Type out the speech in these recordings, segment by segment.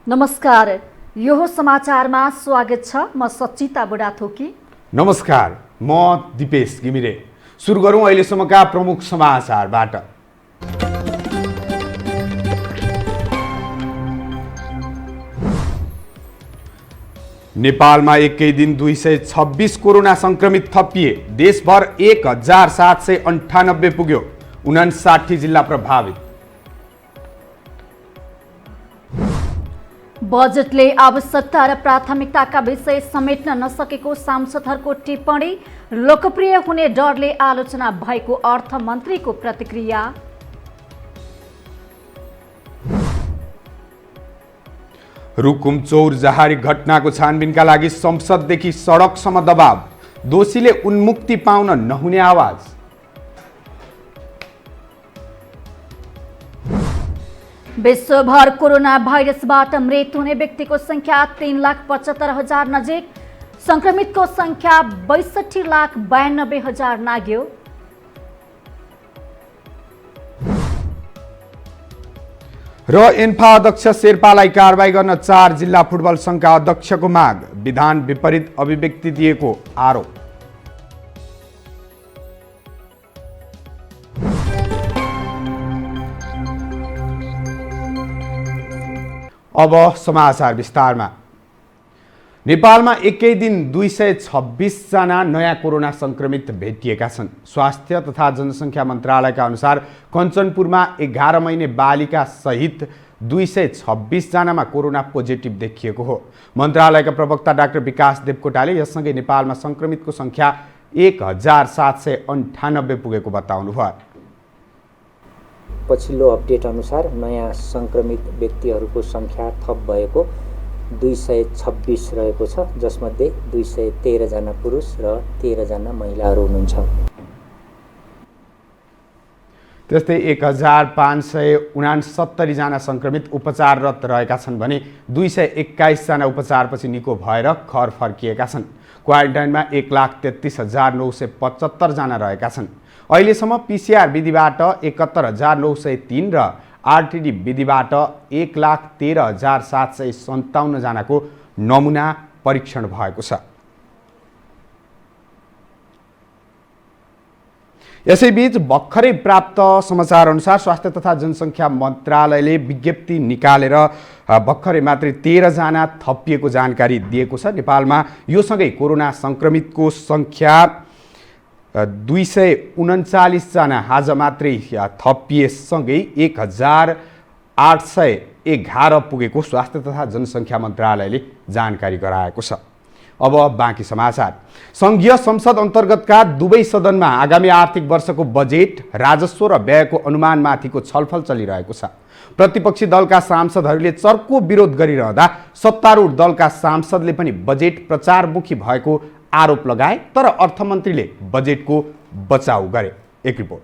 नमस्कार, यो समाचारमा स्वागत छ। म सचिता बुढाथोकी। नमस्कार, म दिपेश घिमिरे। सुरु गरौँ अहिलेसम्मका प्रमुख समाचारबाट। नेपालमा एकै दिन 226 कोरोना संक्रमित थपिए। देशभर 1798 पुग्यो। 59 जिल्ला प्रभावित। बजेटले आवश्यकता र प्राथमिकताका विषय समेट्न नसकेको सांसदहरूको टिप्पणी। लोकप्रिय हुने डरले आलोचना भएको अर्थमन्त्रीको प्रतिक्रिया। रुकुम चौर जहारी घटनाको छानबिनका लागि संसददेखि सडकसम्म दबाव। दोषीले उन्मुक्ति पाउन नहुने आवाज। विश्वभर कोरोना भाइरसबाट मृत्यु हुने व्यक्तिको संख्या 3,75,000 नजिक। संक्रमितको संख्या 62,92,000 नाग्यो। र एन्फा अध्यक्ष शेर्पालाई कारबाही गर्न 4 जिल्ला फुटबल संघका अध्यक्षको माग। विधान विपरीत अभिव्यक्ति दिएको आरोप। अब समाचार विस्तारमा। नेपालमा एकै दिन 226 जना नयाँ कोरोना संक्रमित भेटिएका छन्। स्वास्थ्य तथा जनसङ्ख्या मन्त्रालयका अनुसार कञ्चनपुरमा 11 महिने बालिका सहित 226 जनामा कोरोना पोजिटिभ देखिएको हो। मन्त्रालयका प्रवक्ता डाक्टर विकास देवकोटाले यससँगै नेपालमा संक्रमितको संख्या 1798 पुगेको बताउनुभयो। पछिल्लो अपडेट अनुसार नयाँ संक्रमित व्यक्तिहरूको संख्या थप भएको 226 रहेको छ, जसमध्ये 213 जना पुरुष र 13 जना महिलाहरू हुनुहुन्छ। त्यस्तै 1569 जना संक्रमित उपचाररत रहेका छन् भने 221 जना उपचारपछि निको भएर घर फर्किएका छन्। क्वारेन्टाइनमा 1,33,975 जना रहेका छन्। अहिलेसम्म पीसीआर विधिबाट 71,903 र आरटीडी विधिबाट 1,13,757 जनाको नमुना परीक्षण भएको छ। यसैबीच भर्खरै प्राप्त समाचार अनुसार स्वास्थ्य तथा जनसङ्ख्या मन्त्रालयले विज्ञप्ति निकालेर भर्खरै मात्रै 13 जना थपिएको जानकारी दिएको छ। नेपालमा योसँगै कोरोना संक्रमितको संख्या 239 जना आज मात्रै थपिएसँगै 1,811 पुगेको स्वास्थ्य तथा जनसङ्ख्या मन्त्रालयले जानकारी गराएको छ। अब बाँकी समाचार। संघीय संसद अन्तर्गतका दुवै सदनमा आगामी आर्थिक वर्षको बजेट, राजस्व र व्ययको अनुमानमाथिको छलफल चलिरहेको छ। प्रतिपक्षी दलका सांसदहरूले चर्को विरोध गरिरहँदा सत्तारूढ दलका सांसदले पनि बजेट प्रचारमुखी भएको आरोप लगाए, तर अर्थमन्त्रीले बजेटको बचाउ गरे। एक रिपोर्ट।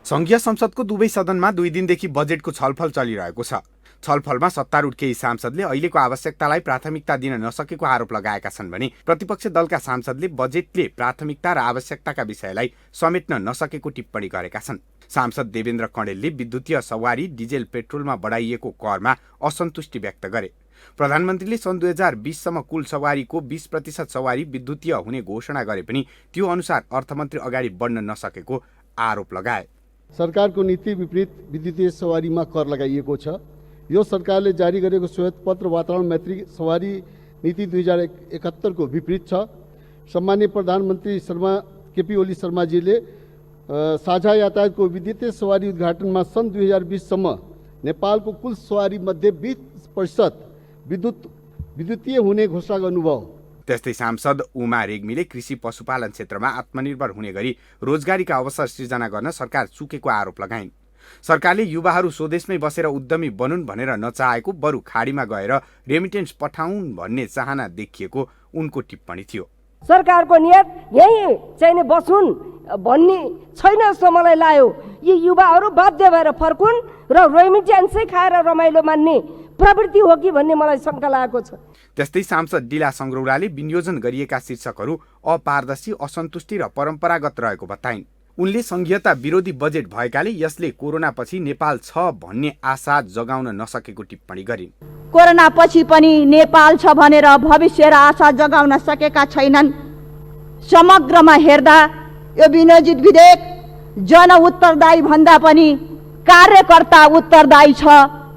संघीय संसदको दुवै सदनमा 2 दिनदेखि बजेटको छलफल चलिरहेको छ। छलफलमा सत्तारूढ केही सांसदले अहिलेको आवश्यकतालाई प्राथमिकता दिन नसकेको आरोप लगाएका छन् भने प्रतिपक्ष दलका सांसदले बजेटले प्राथमिकता र आवश्यकताका विषयलाई समेट्न नसकेको टिप्पणी गरेका छन्। सांसद देवेन्द्र कणेलले विद्युतीय सवारी, डिजेल पेट्रोलमा बढाइएको करमा असन्तुष्टि व्यक्त गरे। प्रधानमन्त्रीले सन् 2020 सम्म कुल सवारीको 20% सवारी विद्युतीय हुने घोषणा गरे पनि त्यो अनुसार अर्थमन्त्री अगाडि बढ्न नसकेको आरोप लगाए। सरकारको नीति विपरीत विद्युतीय सवारीमा कर लगाइएको छ। यो सरकारले जारी गरेको श्वेतपत्र वातावरण मैत्री सवारी नीति 2071 को विपरीत छ। सम्माननीय प्रधानमन्त्री केपी ओली शर्माजीले साझा यातायातको विद्युतीय सवारी उद्घाटनमा सन् 2020 सम्म नेपालको कुल सवारी मध्ये 20% विद्युतीय हुने घोषणा गर्नुभयो। त्यस्तै सांसद उमा रेग्मीले कृषि पशुपालन क्षेत्रमा आत्मनिर्भर हुने गरी रोजगारीका अवसर सृजना गर्न सरकार चुकेको आरोप लगाइन्। सरकारले युवाहरू स्वदेशमै बसेर उद्यमी बनुन् भनेर नचाहेको, बरु खाडीमा गएर रेमिटेन्स पठाउन् भन्ने चाहना देखिएको उनको टिप्पणी थियो। सरकारको नियत यही चाहिँ बसुन् भन्ने छैन जस्तो मलाई लाग्यो। यी युवाहरू बाध्य भएर फर्कुन् र रेमिटेन्सै खाएर रमाइलो मान्ने प्रवृत्ति हो कि भन्ने मलाई शङ्का लागेको छ। त्यस्तै सांसद डिला सङ्ग्रौलाले विनियोजन गरिएका शीर्षकहरू अपारदर्शी, असन्तुष्टि र परम्परागत रहेको बताइन्। उनले संघीयता विरोधी बजेट भएकाले यसले कोरोनापछि नेपाल छ भन्ने आशा जगाउन नसकेको टिप्पणी गरिन्। कोरोना पछि पनि नेपाल छ भनेर भविष्य र आशा जगाउन सकेका छैनन्। समग्रमा हेर्दा यो विनियोजित विधेयक जन उत्तरदायी भन्दा पनि कार्यकर्ता उत्तरदायी छ।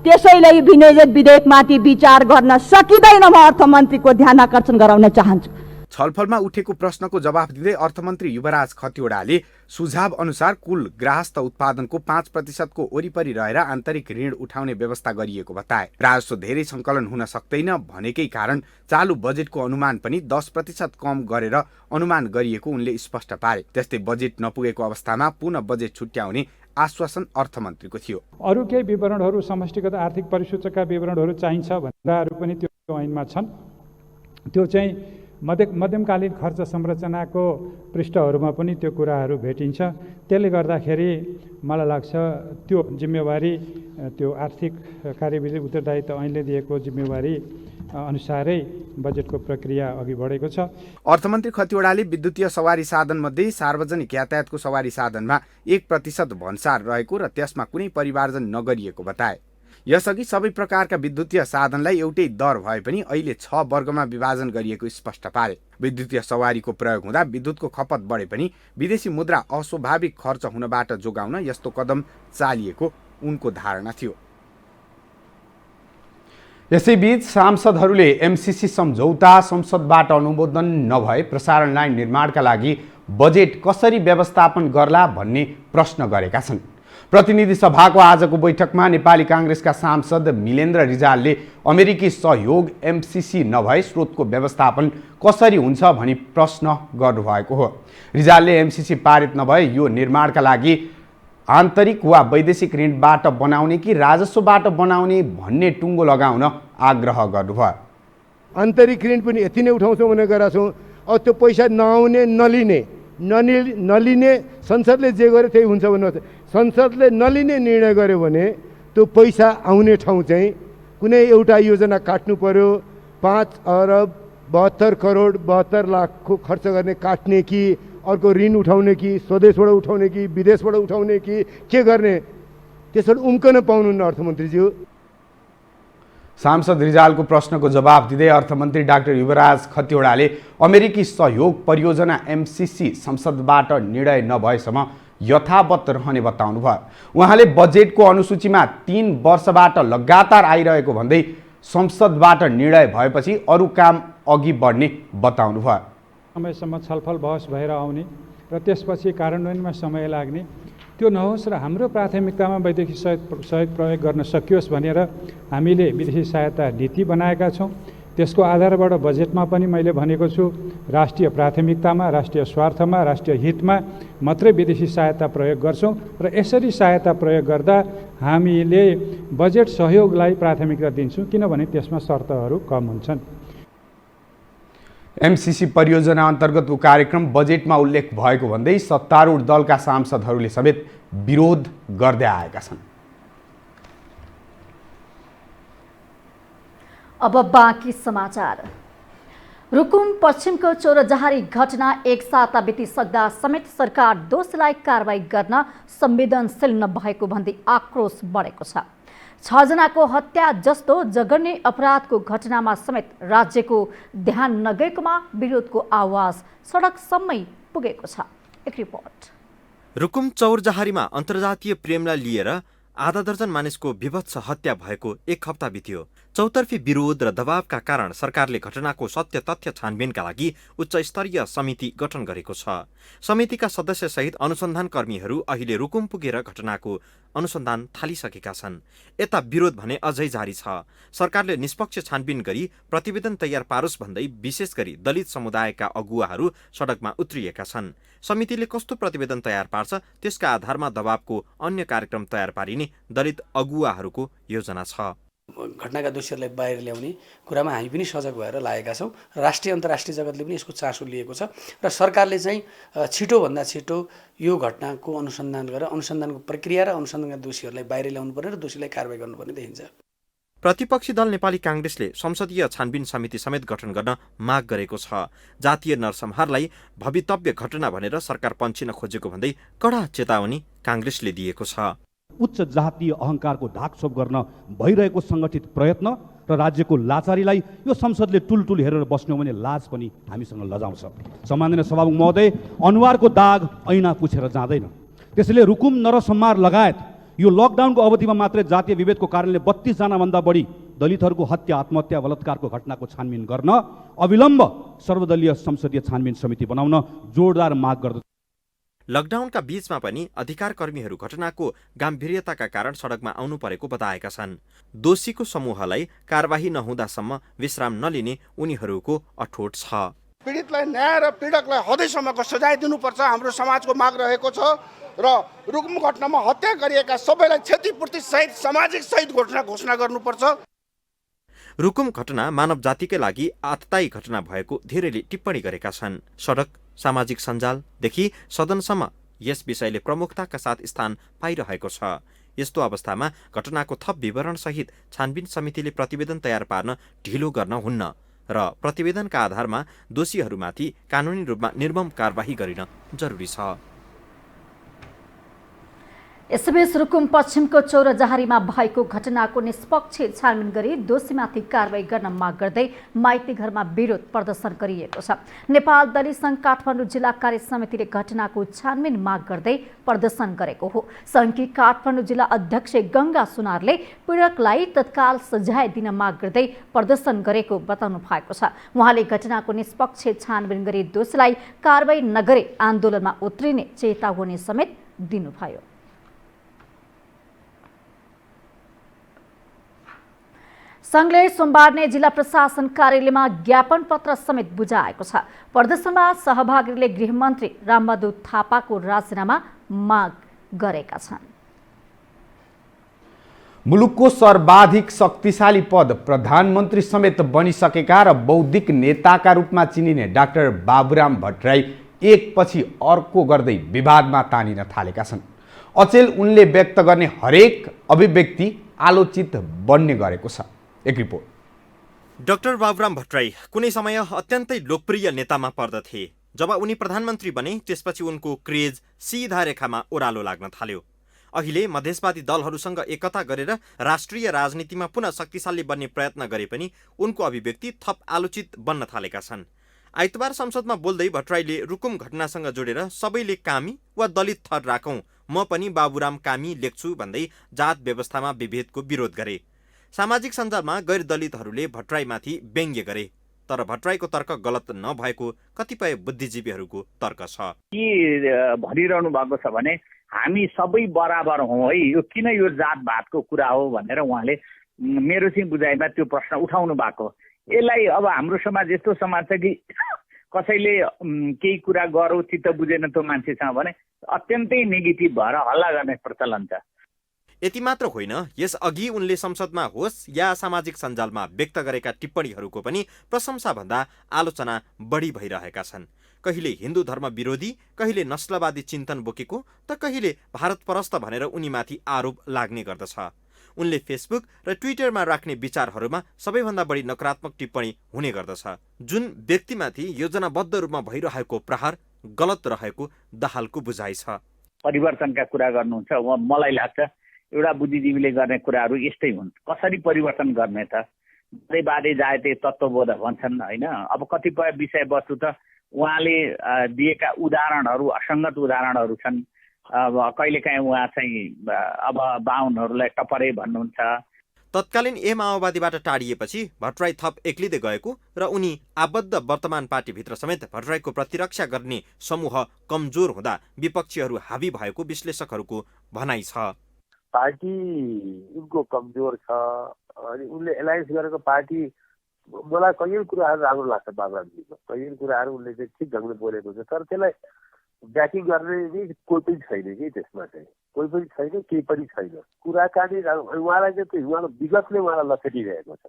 त्यसैले विनियोजित विधेयकमाथि विचार गर्न सकिँदैन। म अर्थमन्त्रीको ध्यान आकर्षण गराउन चाहन्छु। छलफलमा उठेको प्रश्नको जवाफ दिँदै अर्थमन्त्री युवराज खतिवड़ाले सुझाव अनुसार कुल गृहस्थ उत्पादनको 5% को वरिपरि रहेर आन्तरिक ऋण उठाउने व्यवस्था गरिएको बताए। राजस्व धेरै सङ्कलन हुन सक्दैन भनेकै कारण चालु बजेटको अनुमान पनि 10% कम गरेर अनुमान गरिएको उनले स्पष्ट पारे। त्यस्तै बजेट नपुगेको अवस्थामा पुनः बजेट छुट्याउने आश्वासन अर्थमन्त्रीको थियो। अरू केही विवरणहरू समष्टिगत आर्थिक परिसूचकका विवरणहरू चाहिन्छ भन्नेहरू पनि त्यो ऐनमा छन्। त्यो चाहिँ मध्यमकालीन खर्च संरचनाको पृष्ठहरूमा पनि त्यो कुराहरू भेटिन्छ। त्यसले गर्दाखेरि मलाई लाग्छ त्यो जिम्मेवारी त्यो आर्थिक कार्यविधि उत्तरदायित्व ऐनले दिएको जिम्मेवारी अनुसारै बजेटको प्रक्रिया अघि बढेको छ। अर्थमन्त्री खतिवड़ाले विद्युतीय सवारी साधनमध्ये सार्वजनिक यातायातको सवारी साधनमा 1% भन्सार रहेको र त्यसमा कुनै परिमार्जन नगरिएको बताए। यसअघि सबै प्रकारका विद्युतीय साधनलाई एउटै दर भए पनि अहिले 6 वर्गमा विभाजन गरिएको स्पष्ट पारे। विद्युतीय सवारीको प्रयोग हुँदा विद्युतको खपत बढे पनि विदेशी मुद्रा अस्वाभाविक खर्च हुनबाट जोगाउन यस्तो कदम चालिएको उनको धारणा थियो। यसैबीच सांसदहरूले एमसीसी सम्झौता संसदबाट अनुमोदन नभए प्रसारण लाइन निर्माणका लागि बजेट कसरी व्यवस्थापन गर्ला भन्ने प्रश्न गरेका छन्। प्रतिनिधि सभाको आजको बैठकमा नेपाली काङ्ग्रेसका सांसद मिलेन्द्र रिजालले अमेरिकी सहयोग एमसीसी नभए स्रोतको व्यवस्थापन कसरी हुन्छ भनी प्रश्न गर्नुभएको हो। रिजालले एमसीसी पारित नभए यो निर्माणका लागि आन्तरिक वा वैदेशिक ऋणबाट बनाउने कि राजस्वबाट बनाउने भन्ने टुङ्गो लगाउन आग्रह गर्नुभयो। आन्तरिक ऋण पनि यति नै उठाउँछौँ भनेर गरेका छौँ। अब त्यो पैसा नआउने नलिने संसदले जे गर्यो त्यही हुन्छ भन्नु। संसदले नलिने निर्णय गर्यो भने त्यो पैसा आउने ठाउँ चाहिँ कुनै एउटा योजना काट्नु पर्यो। 5 अरब 72 करोड 72 लाखको खर्च गर्ने काट्ने कि अर्को ऋण उठाउने कि स्वदेशबाट उठाउने कि विदेशबाट उठाउने कि के गर्ने, त्यसबाट उम्कन पाउनुहुन्न अर्थमन्त्रीज्यू। सांसद रिजालको प्रश्नको जवाब दिँदै अर्थमन्त्री डाक्टर युवराज खतिवड़ाले अमेरिकी सहयोग परियोजना एमसीसी संसदबाट निर्णय नभएसम्म यथावत रहने बताउनुभयो। उहाँले बजेटको अनुसूचीमा 3 वर्षबाट लगातार आइरहेको भन्दै संसदबाट निर्णय भएपछि अरू काम अघि बढ्ने बताउनुभयो। समयसम्म छलफल बहस भएर आउने र त्यसपछि कार्यान्वयनमा समय लाग्ने त्यो नहोस् र हाम्रो प्राथमिकतामा वैदेशिक सहयोग प्रयोग गर्न सकियोस् भनेर हामीले विदेशी सहायता नीति बनाएका छौँ। त्यसको आधारबाट बजेटमा पनि मैले भनेको छु राष्ट्रिय प्राथमिकतामा, राष्ट्रिय स्वार्थमा, राष्ट्रिय हितमा मात्रै विदेशी सहायता प्रयोग गर्छौँ र यसरी सहायता प्रयोग गर्दा हामीले बजेट सहयोगलाई प्राथमिकता दिन्छौँ किनभने त्यसमा शर्तहरू कम हुन्छन्। एमसीसी परियोजना अन्तर्गतको कार्यक्रम बजेटमा उल्लेख भएको भन्दै सत्तारूढ दलका सांसदहरूले समेत विरोध गर्दै आएका छन्। अब बाँकी समाचार। रुकुम पश्चिमको चोरजहारी घटना 1 साता बितिसक्दा समेत सरकार दोषीलाई कारबाही गर्न संवेदनशील नभएको भन्दै आक्रोश बढेको छ। 6 जनाको हत्या जस्तो जघन्य अपराधको घटनामा समेत राज्यको ध्यान नगएकोमा विरोधको आवाज सडकसम्मै पुगेको छ। एक रिपोर्ट। रुकुम चौरजहारीमा अन्तर्जातीय प्रेमलाई लिएर आधा दर्जन मानिसको विभत्स हत्या भएको 1 हप्ता बित्यो। चौतर्फी विरोध र दबावका कारण सरकारले घटनाको सत्य तथ्य छानबिनका लागि उच्च स्तरीय समिति गठन गरेको छ। समितिका सदस्यसहित अनुसन्धानकर्मीहरू अहिले रुकुम पुगेर घटनाको अनुसन्धान थालिसकेका छन्। यता विरोध भने अझै जारी छ। सरकारले निष्पक्ष छानबिन गरी प्रतिवेदन तयार पारोस् भन्दै विशेष गरी दलित समुदायका अगुवाहरू सडकमा उत्रिएका छन्। समितिले कस्तो प्रतिवेदन तयार पार्छ त्यसका आधारमा दबावको अन्य कार्यक्रम तयार पारिने दलित अगुवाहरूको योजना छ। घटनाका दोषीहरूलाई बाहिर ल्याउने कुरामा हामी पनि सजग भएर लागेका छौँ। राष्ट्रिय अन्तर्राष्ट्रिय जगतले पनि यसको चासो लिएको छ र सरकारले चाहिँ छिटोभन्दा छिटो यो घटनाको अनुसन्धान गरेर अनुसन्धानको प्रक्रिया र अनुसन्धानका दोषीहरूलाई बाहिर ल्याउनु पर्ने र दोषीलाई कारबाही गर्नुपर्ने देखिन्छ। प्रतिपक्षी दल नेपाली काङ्ग्रेसले संसदीय छानबिन समिति समेत गठन गर्न माग गरेको छ। जातीय नरसंहारलाई भवितव्य घटना भनेर सरकार पन्छिन खोजेको भन्दै कडा चेतावनी काङ्ग्रेसले दिएको छ। उच्च जातीय अहङ्कारको ढाकछोप गर्न भइरहेको सङ्गठित प्रयत्न र राज्यको लाचारीलाई यो संसदले टुलटुल हेरेर बस्नु भने लाज पनि हामीसँग लजाउँछ। सम्माननीय सभामुख महोदय, अनुहारको दाग ऐना पुछेर जाँदैन। त्यसैले रुकुम नरसंहार लगायत यो लकडाउनको अवधिमा मात्रै जातीय विभेदको कारणले 32 जनाभन्दा बढी दलितहरूको हत्या, आत्महत्या, बलात्कारको घटनाको छानबिन गर्न अविलम्ब सर्वदलीय संसदीय छानबिन समिति बनाउन जोडदार माग गर्दछ। लकडाउनका बीचमा पनि अधिकारकर्मीहरू घटनाको गाम्भीर्यताका कारण सडकमा आउनु परेको बताएका छन्। दोषीको समूहलाई कारबाही नहुँदासम्म विश्राम नलिने उनीहरूको अठोट छ। पीडितलाई न्याय र पीडकलाई हदैसम्मको सजाय दिनुपर्छ हाम्रो समाजको माग रहेको छ र रुकुम घटनामा हत्या गरिएका सबैलाई क्षतिपूर्ति सहित सामाजिक सहित घोषणा गर्नुपर्छ। रुकुम घटना मानव जातिकै लागि आततायी घटना भएको धेरैले टिप्पणी गरेका छन्। सडक, सामाजिक सञ्जालदेखि सदनसम्म यस विषयले प्रमुखताका साथ स्थान पाइरहेको छ। यस्तो अवस्थामा घटनाको थप विवरणसहित छानबिन समितिले प्रतिवेदन तयार पार्न ढिलो गर्न हुन्न र प्रतिवेदनका आधारमा दोषीहरूमाथि कानुनी रूपमा निर्मम कारबाही गरिन जरुरी छ। यसैबीच रुकुम पश्चिमको चौरजहारीमा भएको घटनाको निष्पक्ष छानबिन गरी दोषीमाथि कारबाही गर्न माग गर्दै माइती घरमा विरोध प्रदर्शन गरिएको छ। नेपाल दलित सङ्घ काठमाडौँ जिल्ला कार्य समितिले घटनाको छानबिन माग गर्दै प्रदर्शन गरेको हो। सङ्घकी काठमाडौँ जिल्ला अध्यक्ष गङ्गा सुनारले पीडकलाई तत्काल सजाय दिन माग गर्दै प्रदर्शन गरेको बताउनु भएको छ। उहाँले घटनाको निष्पक्ष छानबिन गरी दोषीलाई कारबाही नगरे आन्दोलनमा उत्रिने चेतावनी समेत दिनुभयो। सङ्घले सोमबार नै जिल्ला प्रशासन कार्यालयमा ज्ञापन पत्र समेत बुझाएको छ। प्रदर्शनमा सहभागीले गृहमन्त्री रामबहादुर थापाको राजीनामा माग गरेका छन्। मुलुकको सर्वाधिक शक्तिशाली पद प्रधानमन्त्री समेत बनिसकेका र बौद्धिक नेताका रूपमा चिनिने डाक्टर बाबुराम भट्टराई एकपछि अर्को गर्दै विवादमा तानिन थालेका छन्। अचेल उनले व्यक्त गर्ने हरेक अभिव्यक्ति आलोचित बन्ने गरेको छ। एक रिपोर्ट। डाक्टर बाबुराम भट्टराई कुनै समय अत्यन्तै लोकप्रिय नेतामा पर्दथे। जब उनी प्रधानमन्त्री बने त्यसपछि उनको क्रेज सीधा रेखामा ओह्रालो लाग्न थाल्यो। अहिले मधेसवादी दलहरूसँग एकता गरेर राष्ट्रिय राजनीतिमा पुनः शक्तिशाली बन्ने प्रयत्न गरे पनि उनको अभिव्यक्ति थप आलोचित बन्न थालेका छन्। आइतबार संसदमा बोल्दै भट्टराईले रुकुम घटनासँग जोडेर सबैले कामी वा दलित थर राखौं, म पनि बाबुराम कामी लेख्छु भन्दै जात व्यवस्थामा विभेदको विरोध गरे। सामाजिक सञ्जालमा गैर दलितहरूले भट्टराईमाथि व्यङ्ग्य गरे। तर भट्टराईको तर्क गलत नभएको कतिपय बुद्धिजीवीहरूको तर्क छ। के भनिरहनु भएको छ भने हामी सबै बराबर हौँ है, यो किन यो जातभातको कुरा हो भनेर उहाँले मेरो चाहिँ बुझाइमा त्यो प्रश्न उठाउनु भएको। यसलाई अब हाम्रो समाज यस्तो समाज छ कि कसैले केही कुरा गरौँ चित्त बुझेन त्यो मान्छेसँग भने अत्यन्तै नेगेटिभ भएर हल्ला गर्ने प्रचलन छ। यति मात्र होइन, यस अघि उनले संसदमा होस् या सामाजिक सञ्जालमा व्यक्त गरेका टिप्पणीहरूको पनि प्रशंसाभन्दा आलोचना बढी भइरहेका छन्। कहिले हिन्दू धर्म विरोधी, कहिले नस्लवादी चिन्तन बोकेको त कहिले भारतपरस्त भनेर उनीमाथि आरोप लाग्ने गर्दछ। उनले फेसबुक र ट्विटरमा राख्ने विचारहरूमा सबैभन्दा बढी नकारात्मक टिप्पणी हुने गर्दछ, जुन व्यक्तिमाथि योजनाबद्ध रूपमा भइरहेको प्रहार गलत रहेको दाहालको बुझाइ छ। परिवर्तनका कुरा गर्नुहुन्छ, मलाई लाग्छ एउटा बुद्धिजीवीले गर्ने कुराहरू यस्तै हुन्। कसरी परिवर्तन गर्ने त? बाधे जायते तत्त्वबोध भन्छन् होइन। अब कतिपय विषयवस्तु त उहाँले दिएका उदाहरणहरू असङ्गत उदाहरणहरू छन्। अब कहिलेकाहीँ उहाँ चाहिँ अब बाहुनहरूलाई टपरे भन्नुहुन्छ। तत्कालीन माओवादीबाट टाढिएपछि भट्टराई थप एक्लिँदै गएको र उनी आबद्ध वर्तमान पार्टीभित्र समेत भट्टराईको प्रतिरक्षा गर्ने समूह कमजोर हुँदा विपक्षीहरू हावी भएको विश्लेषकहरूको भनाइ छ। पार्टी उनको कमजोर छ अनि उनले एलायन्स गरेको पार्टी, मलाई कयौँ कुराहरू राम्रो लाग्छ बाबुरामजीको। कयौँ कुराहरू उनले चाहिँ ठिक ढङ्गले बोलेको छ, तर त्यसलाई ब्याकिङ गर्ने कोही पनि छैन कि त्यसमा चाहिँ कोही पनि छैन, केही पनि छैन। कुराकानी उहाँलाई चाहिँ उहाँको विगतले उहाँलाई लखेटिरहेको छ।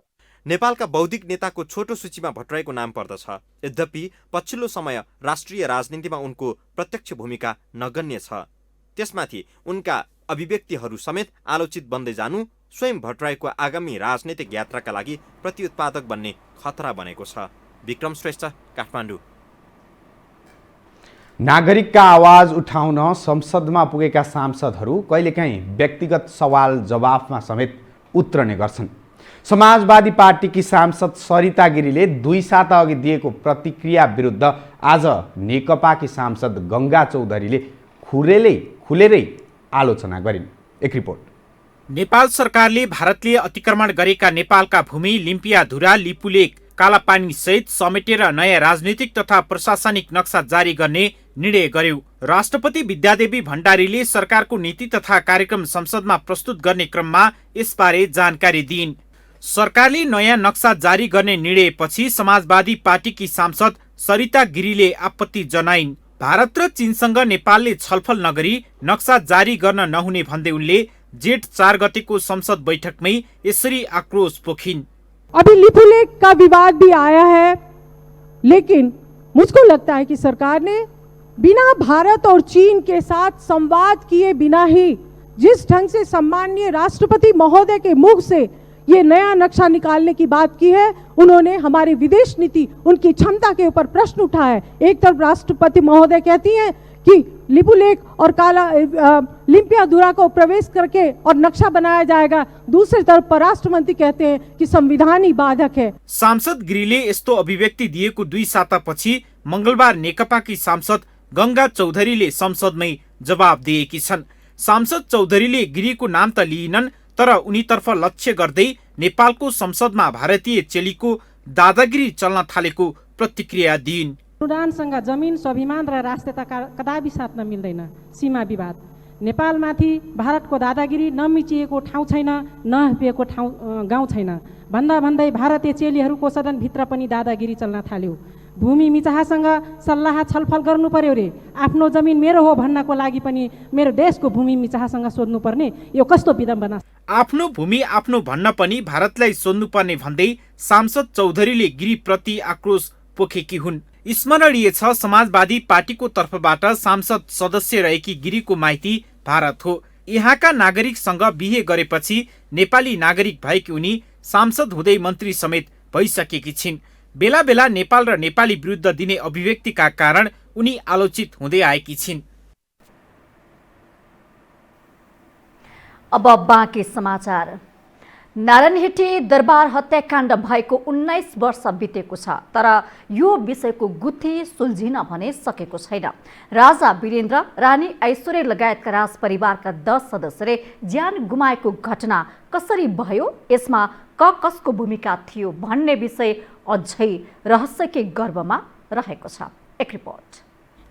नेपालका बौद्धिक नेताको छोटो सूचीमा भट्टराईको नाम पर्दछ। यद्यपि पछिल्लो समय राष्ट्रिय राजनीतिमा उनको प्रत्यक्ष भूमिका नगण्य छ। त्यसमाथि उनका अभिव्यक्तिहरू समेत आलोचित बन्दै जानु स्वयं भट्टराईको आगामी राजनैतिक यात्राका लागि प्रतिउत्पादक बन्ने खतरा बनेको छ। विक्रम श्रेष्ठ, काठमाडौँ। नागरिकका आवाज उठाउन संसदमा पुगेका सांसदहरू कहिलेकाहीँ व्यक्तिगत सवाल जवाफमा समेत उत्रने गर्छन्। समाजवादी पार्टीकी सांसद सरिता गिरीले 2 साता अघि दिएको प्रतिक्रिया विरुद्ध आज नेकपाकी सांसद गङ्गा चौधरीले खुलेरै आलोचना गरिन्। एक रिपोर्ट। नेपाल सरकारले भारतले अतिक्रमण गरेका नेपालका भूमि लिम्पियाधुरा, लिपुलेक, कालापानी सहित समेटेर नयाँ राजनीतिक तथा प्रशासनिक नक्सा जारी गर्ने निर्णय गर्यो। राष्ट्रपति विद्यादेवी भण्डारीले सरकारको नीति तथा कार्यक्रम संसदमा प्रस्तुत गर्ने क्रममा यसबारे जानकारी दिइन्। सरकारले नयाँ नक्सा जारी गर्ने निर्णयपछि समाजवादी पार्टीकी सांसद सरिता गिरीले आपत्ति जनाइन्। भारत र चीनसँग नेपालले छलफल नगरी नक्सा जारी गर्न नहुने भन्दै उनले जेठ 4 गतेको संसद बैठकमै यसरी आक्रोश पोखिन्। अभी लिपुलेक का विवाद भी आया है, लेकिन मुझको लगता है कि सरकार ने बिना भारत और चीन के साथ संवाद किए बिना ही जिस ढंग से सम्माननीय राष्ट्रपति महोदय के मुख से ये नया नक्शा निकालने की बात की है, उन्होंने हमारी विदेश नीति, उनकी क्षमता के ऊपर प्रश्न उठाया है। एक तरफ राष्ट्रपति महोदय कहती हैं कि लिपुलेक और लिम्पियाधुरा को प्रवेश करके और नक्शा बनाया जाएगा, दूसरी तरफ परराष्ट्र मंत्री कहते हैं कि संविधान ही बाधक है। सांसद गिरीले यस्तो अभिव्यक्ति दिएको 2 सातापछि मंगलबार नेकपाकी सांसद गंगा चौधरीले संसदमै जवाब दिएकी छन्। सांसद चौधरीले गिरीको नाम त लिइनन्, तर उनीतर्फ लक्ष्य गर्दै नेपालको संसदमा भारतीय चेलीको दादागिरी चल्न थालेको प्रतिक्रिया दिइन्। अनुदानसँग जमिन, स्वाभिमान र राष्ट्रियता कदापि साट्न मिल्दैन। सीमा विवाद, नेपालमाथि भारतको दादागिरी नमिचिएको ठाउँ छैन, नहपिएको गाउँ छैन। भन्दै भारतीय चेलीहरूको सदनभित्र पनि दादागिरी चल्न थाल्यो। भूमि मिचाहासँग सल्लाह छलफल गर्नु पर्यो रे, आफ्नो जमिन मेरो हो भन्नको लागि पनि मेरो देशको भूमि मिचाहासँग सोध्नु पर्ने, यो कस्तो विडम्बना। आफ्नो भूमि आफ्नो भन्न पनि भारतलाई सोध्नु पर्ने भन्दै सांसद चौधरीले गिरीप्रति आक्रोश पोखेकी हुन्। स्मरणीय छ, समाजवादी पार्टीको तर्फबाट सांसद सदस्य रहेकी गिरीको माइती भारत हो। यहाँका नागरिकसँग बिहे गरेपछि नेपाली नागरिक भएकी उनी सांसद हुँदै मन्त्री समेत भइसकेकी छिन्। बेला बेला नेपाल र नेपाली विरुद्ध दिने अभिव्यक्तिका कारण उनी आलोचित हुँदै आएकी छिन्। अब बाँकी समाचार। नारायणहिटी दरबार हत्याकाण्ड भएको 19 वर्ष बितेको छ, तर यो विषयको गुत्थी सुल्झिन भने सकेको छैन। राजा वीरेन्द्र, रानी ऐश्वर्या लगायतका राज परिवारका 10 सदस्यले ज्यान गुमाएको घटना कसरी भयो, यसमा कसको भूमिका थियो भन्ने विषय अझै रहस्यकै गर्भमा रहेको छ। एक रिपोर्ट।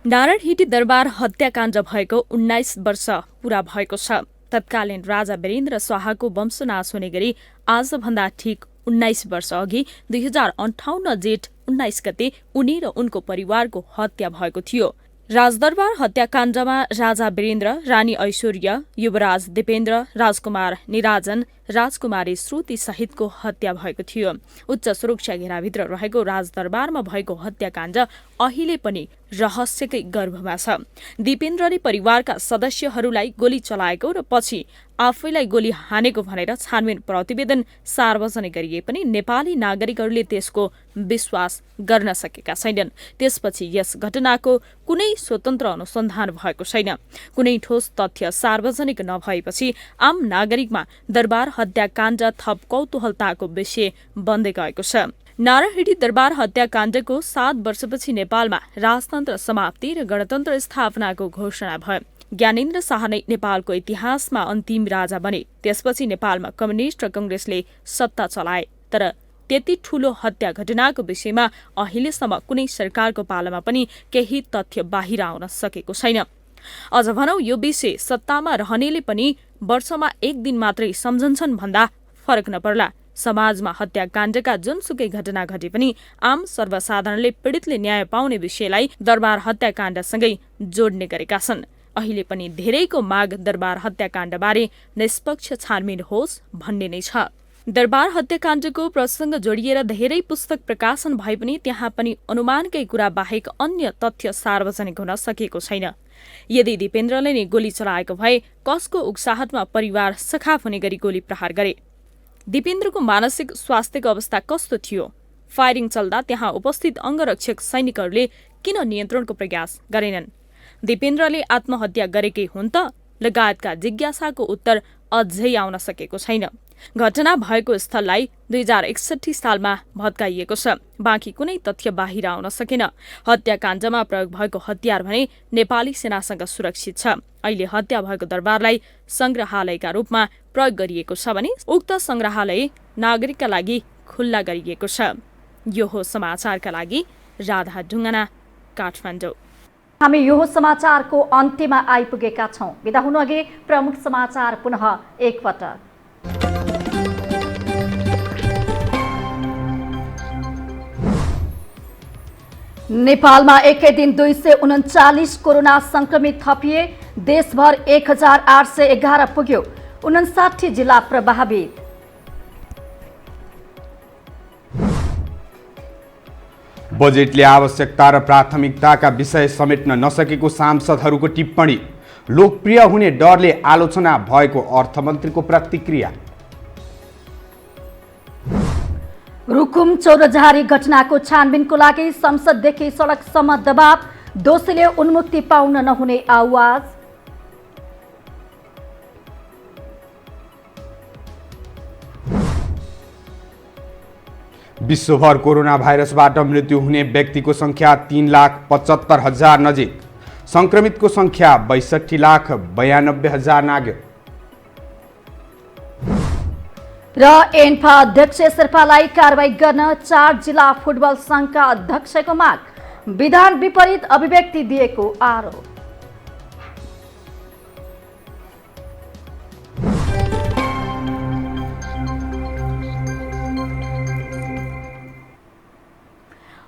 नारायणहिटी दरबार हत्याकाण्ड भएको 19 वर्ष पूरा भएको छ। तत्कालीन राजा वीरेन्द्र शाहको वंशनाश हुने गरी आजभन्दा ठिक 19 वर्ष अघि 2058 जेठ 19 गते उनी र उनको परिवारको हत्या भएको थियो। राजदरबार हत्याकाण्डमा राजा वीरेन्द्र, रानी ऐश्वर्या, युवराज दिपेन्द्र, राजकुमार निराजन, राजकुमारी श्रुति सहितको हत्या भएको थियो। उच्च सुरक्षा घेराभित्र रहेको राजदरबारमा भएको हत्याकाण्ड अहिले पनि रहस्यकै गर्भमा छ। दिपेन्द्रले परिवारका सदस्यहरूलाई गोली चलाएको र पछि आफैलाई गोली हानेको भनेर छानबिन प्रतिवेदन सार्वजनिक गरिए पनि नेपाली नागरिकहरूले त्यसको विश्वास गर्न सकेका छैनन्। त्यसपछि यस घटनाको कुनै स्वतन्त्र अनुसन्धान भएको छैन। कुनै ठोस तथ्य सार्वजनिक नभएपछि आम नागरिकमा दरबार हत्याकाण्ड थप कौतूहलताको विषय बन्दै गएको छ। नारायणहिटी दरबार हत्याकाण्डको 7 वर्षपछि नेपालमा राजतन्त्र समाप्ति र गणतन्त्र स्थापनाको घोषणा भयो। ज्ञानेन्द्र शाह नै नेपालको इतिहासमा अन्तिम राजा बने। त्यसपछि नेपालमा कम्युनिस्ट र कंग्रेसले सत्ता चलाए, तर त्यति ठूलो हत्या घटनाको विषयमा अहिलेसम्म कुनै सरकारको पालामा पनि केही तथ्य बाहिर आउन सकेको छैन। अझ भनौं, यो विषय सत्तामा रहनेले पनि वर्षमा 1 दिन मात्रै सम्झन्छन् भन्दा फरक नपर्ला। समाजमा हत्याकाण्डका जुनसुकै घटना घटे पनि आम सर्वसाधारणले पीडितले न्याय पाउने विषयलाई दरबार हत्याकाण्डसँगै जोड्ने गरेका छन्। अहिले पनि धेरैको माग दरबार हत्याकाण्डबारे निष्पक्ष छानबिन होस् भन्ने नै छ। दरबार हत्याकाण्डको प्रसंग जोडिएर धेरै पुस्तक प्रकाशन भए पनि त्यहाँ पनि अनुमानकै कुरा बाहेक अन्य तथ्य सार्वजनिक हुन सकेको छैन। यदि दिपेन्द्रले नै गोली चलाएको भए कसको उक्साहटमा परिवार सखाप हुने गरी गोली प्रहार गरे? दिपेन्द्रको मानसिक स्वास्थ्यको अवस्था कस्तो थियो? फायरिङ चल्दा त्यहाँ उपस्थित अङ्गरक्षक सैनिकहरूले किन नियन्त्रणको प्रयास गरेनन्? दिपेन्द्रले आत्महत्या गरेकै हुन् त? लगायतका जिज्ञासाको उत्तर अझै आउन सकेको छैन। घटना भएको स्थललाई 2061 सालमा भत्काइएको छ। बाँकी कुनै तथ्य बाहिर आउन सकेन। हत्याकाण्डमा प्रयोग भएको हतियार भने नेपाली सेनासँग सुरक्षित छ। अहिले हत्या भएको दरबारलाई संग्रहालयका रूपमा प्रयोग गरिएको छ भने उक्त संग्रहालय नागरिकका लागि खुल्ला गरिएको छ। यो हो समाचारका लागि राधा ढुङ्गाना, काठमाडौँ। हामी यो समाचारको अन्त्यमा आइपुगेका छौं। बिदा हुनु अघि प्रमुख समाचार पुनः एकपटक। नेपालमा एकै दिन 239 कोरोना संक्रमित थपिए। देशभर 1811 पुग्यो। 59 जिल्ला प्रभावित। बजेटले आवश्यकता र प्राथमिकताका विषय समेट्न नसकेको सांसदहरूको टिप्पणी। लोकप्रिय हुने डरले आलोचना भएको अर्थमन्त्रीको प्रतिक्रिया। रुकुम चौरजहारी घटनाको छानबिनको लागि संसददेखि सडकसम्म दबाव। दोषीले उन्मुक्ति पाउन नहुने आवाज। विश्वभर कोरोना भाइरसबाट मृत्यु हुने व्यक्तिको संख्या 3,75,000 नजिक। संक्रमितको संख्या 62,92,000 नाग्यो। र एन्फा अध्यक्ष शेर्पालाई कारवाही गर्न 4 जिल्ला फुटबल संघका अध्यक्षको माग। विधान विपरीत अभिव्यक्ति दिएको आरोप।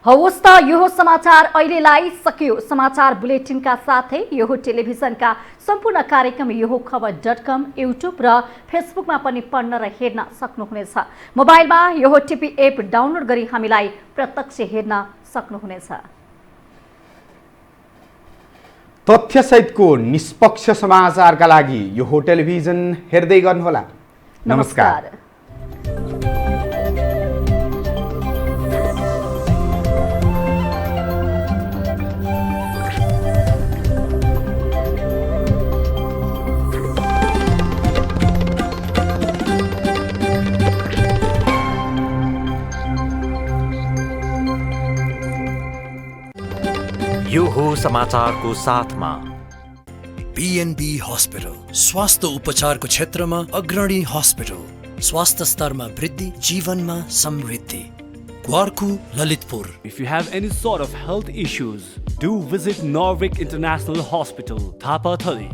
हवस् त यो समाचार अहिलेलाई सकियो। समाचार बुलेटिनका साथै यो टेलिभिजनका सम्पूर्ण कार्यक्रम यो खबर.com, युट्युब र फेसबुकमा पनि पढ्न र हेर्न सक्नुहुनेछ। मोबाइलमा यो टिभी एप डाउनलोड गरी हामीलाई प्रत्यक्ष हेर्न सक्नुहुनेछ। तथ्यसहितको निष्पक्ष समाचारका लागि यो टेलिभिजन हेर्दै गर्नुहोला। नमस्कार। यो हो समाचारको साथमा बीएनबी हस्पिटल स्वास्थ्य उपचारको क्षेत्रमा अग्रणी हस्पिटल। स्वास्थ्य स्तरमा वृद्धि, जीवनमा समृद्धि। Gwarku, Lalitpur. If you have any sort of health issues, do visit Norvik International Hospital, Thapa Thali.